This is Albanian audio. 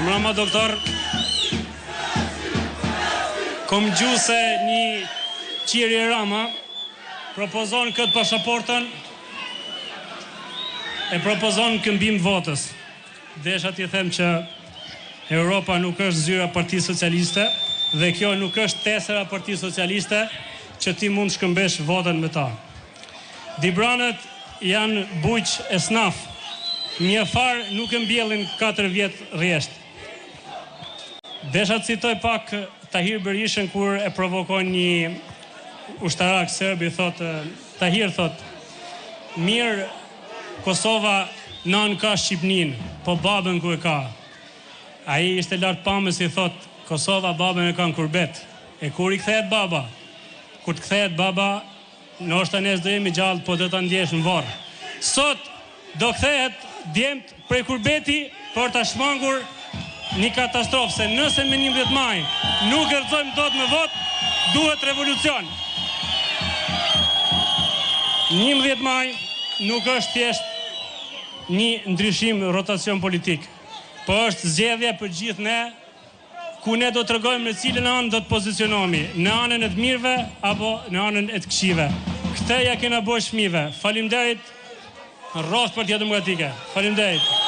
Mbrëma doktor. Kom gju se një qiri Rama propozon këtë pasaportën e propozon këmbim votës. Desha t'i them që Europa nuk është zyra Partisë Socialiste dhe kjo nuk është tesera Partisë Socialiste që ti mund shkëmbesh votën me ta. Dibranët janë bujq e snaf. Një farë nuk e mbjellin 4 vjetë rjesht. Desha të citoj pak Tahir Berishën kur e provokon një ushtarak serbi, Tahir thot, mirë Kosova nën ka Shqipnin, po babën ku e ka. Ai ishte lart pamës i thot, Kosova babën e ka në kurbet. E kur i kthehet baba? Kur të kthehet baba, ndoshta ne s'do jemi gjallë, po do ta ndjesh në varr. Sot do kthehet djemt prej kurbeti për ta shmangur një katastrofë, se nëse me 11 maj nuk gërxojmë dot me vot, duhet revolucion. 11 maj nuk është thjesht një ndryshim rotacion politik, po është zgjedhje për gjithë ne, ku ne do të tregojmë në cilën anë do të pozicionohemi, në anën e të mirëve apo në anën e të këqive. Këtë ja kena bërë fëmijëve. Faleminderit. Rroth Partia Demokratike. Faleminderit.